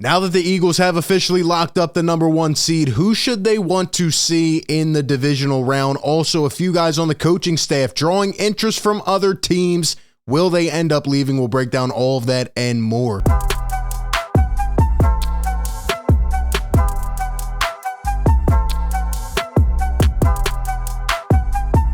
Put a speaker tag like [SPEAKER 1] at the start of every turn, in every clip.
[SPEAKER 1] Now that the Eagles have officially locked up the number 1 seed, who should they want to see in the divisional round? Also, a few guys on the coaching staff drawing interest from other teams. Will they end up leaving? We'll break down all of that and more.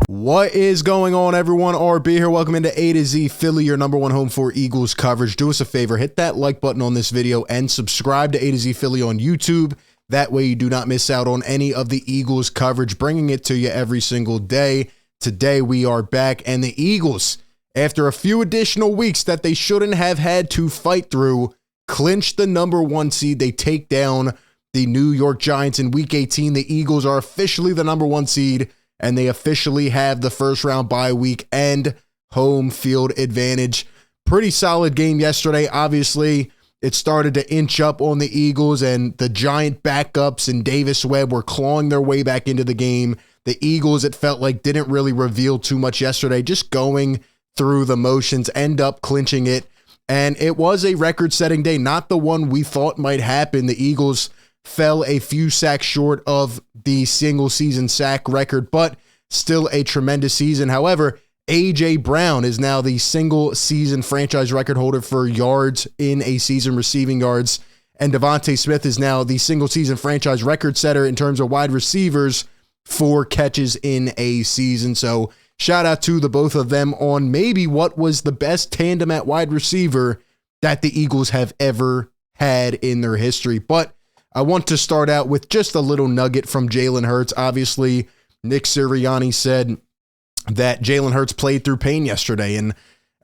[SPEAKER 1] What is going on, everyone? RB here. Welcome into A to Z Philly, your number 1 home for Eagles coverage. Do us a favor, hit that like button on this video and subscribe to A to Z Philly on YouTube. That way you do not miss out on any of the Eagles coverage, bringing it to you every single day. Today we are back, and the Eagles, after a few additional weeks that they shouldn't have had to fight through, clinch the number 1 seed. They take down the New York Giants in Week 18. The Eagles are officially the number 1 seed, and they officially have the first round bye week and home field advantage. Pretty solid game yesterday. Obviously, it started to inch up on the Eagles, and the Giant backups and Davis Webb were clawing their way back into the game. The Eagles, it felt like, didn't really reveal too much yesterday, just going through the motions, end up clinching it. And it was a record-setting day, not the one we thought might happen. The Eagles fell a few sacks short of the single season sack record, but still a tremendous season. However, A.J. Brown is now the single season franchise record holder for yards in a season, receiving yards, and Devontae Smith is now the single season franchise record setter in terms of wide receivers for catches in a season. So shout out to the both of them on maybe what was the best tandem at wide receiver that the Eagles have ever had in their history. But I want to start out with just a little nugget from Jalen Hurts. Obviously, Nick Sirianni said that Jalen Hurts played through pain yesterday, and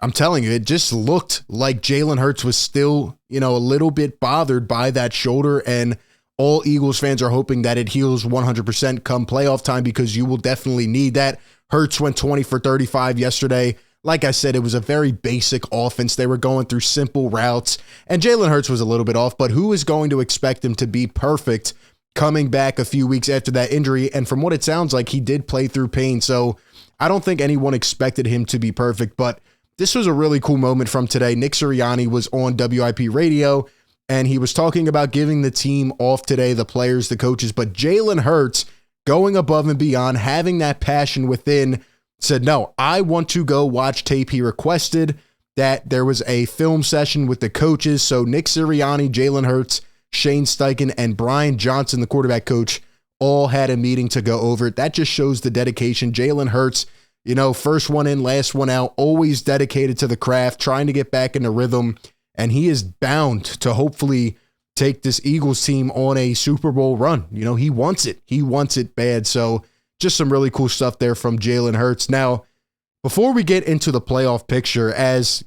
[SPEAKER 1] I'm telling you, it just looked like Jalen Hurts was still, a little bit bothered by that shoulder, and all Eagles fans are hoping that it heals 100% come playoff time, because you will definitely need that. Hurts went 20 for 35 yesterday. Like I said, it was a very basic offense. They were going through simple routes, and Jalen Hurts was a little bit off, but who is going to expect him to be perfect coming back a few weeks after that injury? And from what it sounds like, he did play through pain, so I don't think anyone expected him to be perfect, but this was a really cool moment from today. Nick Sirianni was on WIP radio, and he was talking about giving the team off today, the players, the coaches, but Jalen Hurts going above and beyond, having that passion within, said, no, I want to go watch tape. He requested that there was a film session with the coaches. So Nick Sirianni, Jalen Hurts, Shanesteichen, and Brian Johnson, the quarterback coach, all had a meeting to go over it. That just shows the dedication. Jalen Hurts, first one in, last one out, always dedicated to the craft, trying to get back into rhythm. And he is bound to hopefully take this Eagles team on a Super Bowl run. He wants it. He wants it bad. So just some really cool stuff there from Jalen Hurts. Now, before we get into the playoff picture, as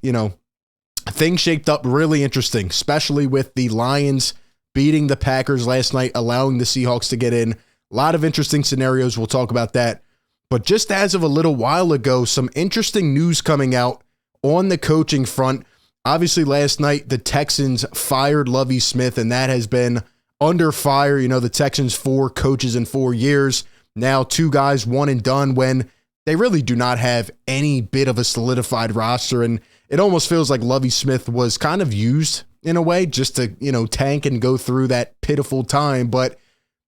[SPEAKER 1] things shaped up really interesting, especially with the Lions beating the Packers last night, allowing the Seahawks to get in. A lot of interesting scenarios. We'll talk about that. But just as of a little while ago, some interesting news coming out on the coaching front. Obviously, last night, the Texans fired Lovie Smith, and that has been under fire. The Texans, 4 coaches in 4 years. Now 2 guys, one and done, when they really do not have any bit of a solidified roster. And it almost feels like Lovie Smith was kind of used in a way just to, tank and go through that pitiful time. But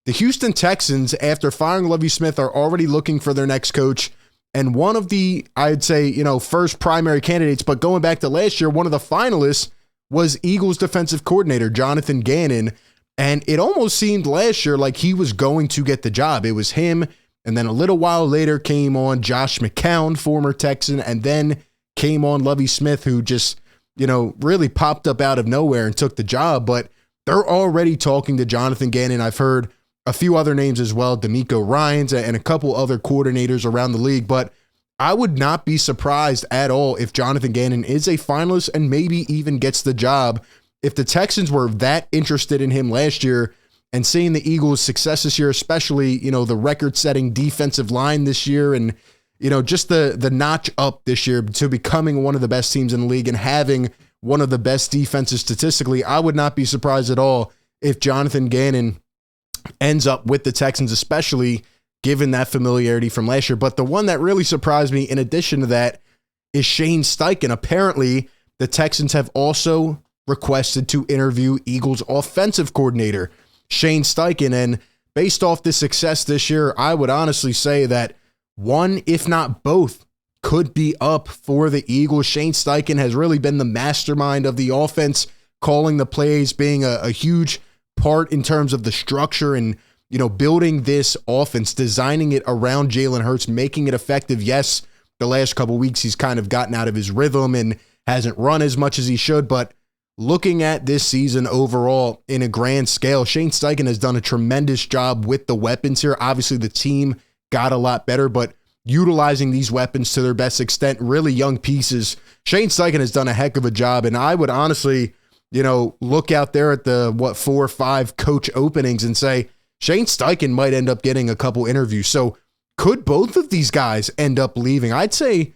[SPEAKER 1] the Houston Texans, after firing Lovie Smith, are already looking for their next coach. And one of the, I'd say, first primary candidates, but going back to last year, one of the finalists was Eagles defensive coordinator Jonathan Gannon. And it almost seemed last year like he was going to get the job. It was him, and then a little while later came on Josh McCown, former Texan, and then came on Lovie Smith, who just, really popped up out of nowhere and took the job. But they're already talking to Jonathan Gannon. I've heard a few other names as well, D'Amico Ryans and a couple other coordinators around the league. But I would not be surprised at all if Jonathan Gannon is a finalist and maybe even gets the job. If the Texans were that interested in him last year, and seeing the Eagles' success this year, especially, the record-setting defensive line this year, and, just the notch up this year to becoming one of the best teams in the league and having one of the best defenses statistically, I would not be surprised at all if Jonathan Gannon ends up with the Texans, especially given that familiarity from last year. But the one that really surprised me, in addition to that, is Shanesteichen. Apparently, the Texans have also requested to interview Eagles offensive coordinator Shanesteichen. And based off the success this year, I would honestly say that one, if not both, could be up for the Eagles. Shanesteichen has really been the mastermind of the offense, calling the plays, being a huge part in terms of the structure and, building this offense, designing it around Jalen Hurts, making it effective. Yes, the last couple of weeks he's kind of gotten out of his rhythm and hasn't run as much as he should, but looking at this season overall in a grand scale, Shanesteichen has done a tremendous job with the weapons here. Obviously, the team got a lot better, but utilizing these weapons to their best extent, really young pieces, Shanesteichen has done a heck of a job. And I would honestly, look out there at the, 4 or 5 coach openings and say, Shanesteichen might end up getting a couple interviews. So could both of these guys end up leaving? I'd say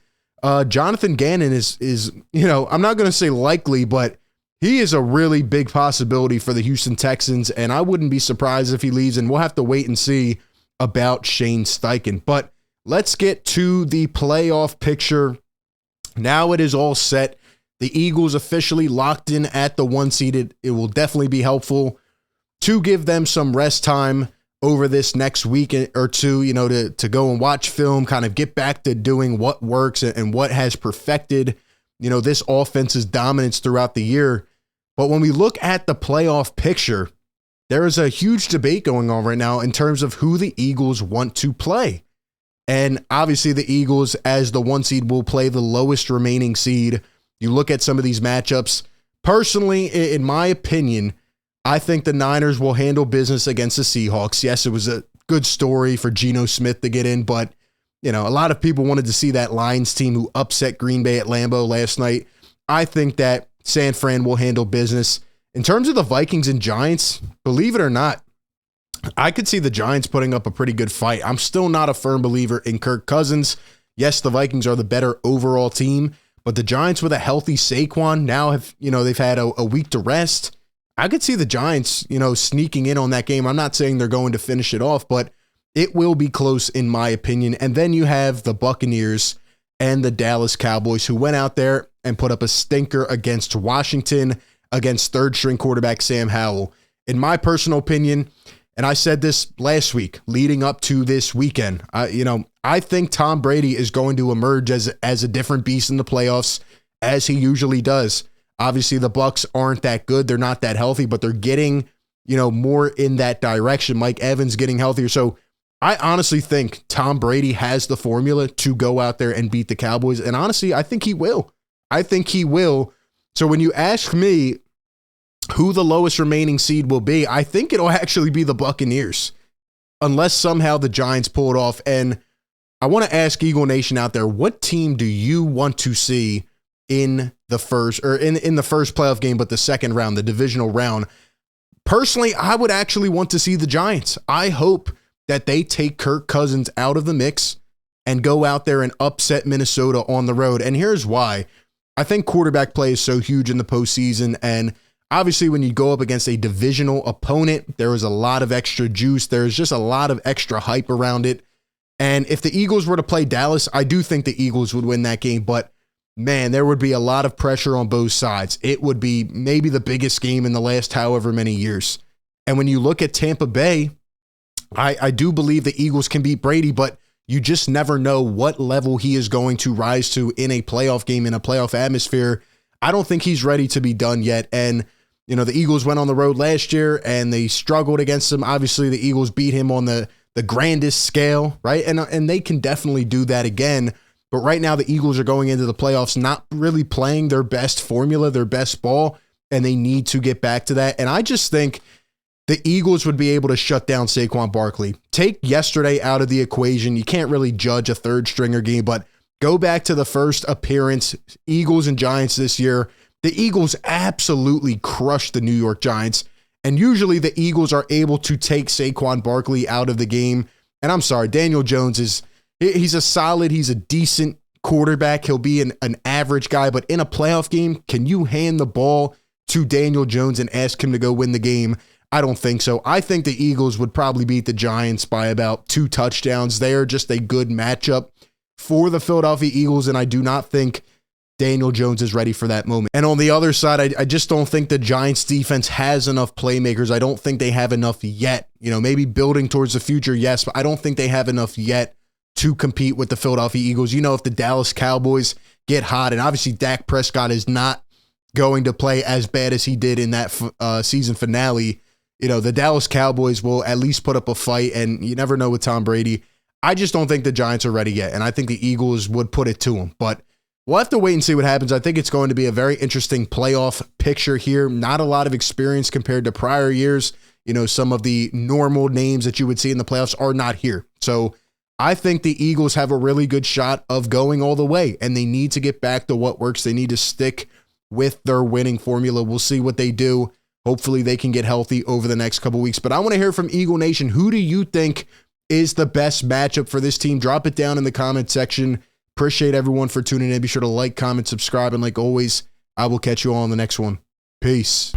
[SPEAKER 1] Jonathan Gannon is I'm not going to say likely, but he is a really big possibility for the Houston Texans, and I wouldn't be surprised if he leaves, and we'll have to wait and see about Shanesteichen. But let's get to the playoff picture. Now it is all set. The Eagles officially locked in at the 1 seed. It will definitely be helpful to give them some rest time over this next week or two, to go and watch film, kind of get back to doing what works and what has perfected, this offense's dominance throughout the year. But when we look at the playoff picture, there is a huge debate going on right now in terms of who the Eagles want to play. And obviously the Eagles, as the 1 seed, will play the lowest remaining seed. You look at some of these matchups. Personally, in my opinion, I think the Niners will handle business against the Seahawks. Yes, it was a good story for Geno Smith to get in, but a lot of people wanted to see that Lions team who upset Green Bay at Lambeau last night. I think that San Fran will handle business. In terms of the Vikings and Giants, believe it or not, I could see the Giants putting up a pretty good fight. I'm still not a firm believer in Kirk Cousins. Yes, the Vikings are the better overall team, but the Giants with a healthy Saquon now have, they've had a week to rest. I could see the Giants, sneaking in on that game. I'm not saying they're going to finish it off, but it will be close in my opinion. And then you have the Buccaneers and the Dallas Cowboys, who went out there and put up a stinker against Washington, against third-string quarterback Sam Howell. In my personal opinion, and I said this last week leading up to this weekend, I think Tom Brady is going to emerge as a different beast in the playoffs, as he usually does. Obviously, the Bucs aren't that good. They're not that healthy, but they're getting, more in that direction. Mike Evans getting healthier. So I honestly think Tom Brady has the formula to go out there and beat the Cowboys. And honestly, I think he will. So when you ask me who the lowest remaining seed will be, I think it'll actually be the Buccaneers, unless somehow the Giants pull it off. And I want to ask Eagle Nation out there, what team do you want to see in the first playoff game, but the second round, the divisional round? Personally, I would actually want to see the Giants. I hope that they take Kirk Cousins out of the mix and go out there and upset Minnesota on the road. And here's why. I think quarterback play is so huge in the postseason. And obviously, when you go up against a divisional opponent, there is a lot of extra juice. There's just a lot of extra hype around it. And if the Eagles were to play Dallas, I do think the Eagles would win that game. But man, there would be a lot of pressure on both sides. It would be maybe the biggest game in the last however many years. And when you look at Tampa Bay, I do believe the Eagles can beat Brady, but you just never know what level he is going to rise to in a playoff game, in a playoff atmosphere. I don't think he's ready to be done yet. And, the Eagles went on the road last year and they struggled against him. Obviously, the Eagles beat him on the grandest scale, right? And they can definitely do that again. But right now, the Eagles are going into the playoffs not really playing their best formula, their best ball, and they need to get back to that. And I just think the Eagles would be able to shut down Saquon Barkley. Take yesterday out of the equation. You can't really judge a third stringer game, but go back to the first appearance, Eagles and Giants this year. The Eagles absolutely crushed the New York Giants. And usually the Eagles are able to take Saquon Barkley out of the game. And I'm sorry, Daniel Jones he's a decent quarterback. He'll be an average guy, but in a playoff game, can you hand the ball to Daniel Jones and ask him to go win the game? I don't think so. I think the Eagles would probably beat the Giants by about 2 touchdowns. They are just a good matchup for the Philadelphia Eagles, and I do not think Daniel Jones is ready for that moment. And on the other side, I just don't think the Giants defense has enough playmakers. I don't think they have enough yet. You know, maybe building towards the future, yes, but I don't think they have enough yet to compete with the Philadelphia Eagles. You know, if the Dallas Cowboys get hot, and obviously Dak Prescott is not going to play as bad as he did in that season finale, you know, the Dallas Cowboys will at least put up a fight, and you never know with Tom Brady. I just don't think the Giants are ready yet, and I think the Eagles would put it to them. But we'll have to wait and see what happens. I think it's going to be a very interesting playoff picture here. Not a lot of experience compared to prior years. You know, some of the normal names that you would see in the playoffs are not here. So I think the Eagles have a really good shot of going all the way, and they need to get back to what works. They need to stick with their winning formula. We'll see what they do. Hopefully they can get healthy over the next couple weeks. But I want to hear from Eagle Nation. Who do you think is the best matchup for this team? Drop it down in the comment section. Appreciate everyone for tuning in. Be sure to like, comment, subscribe, and like always, I will catch you all on the next one. Peace.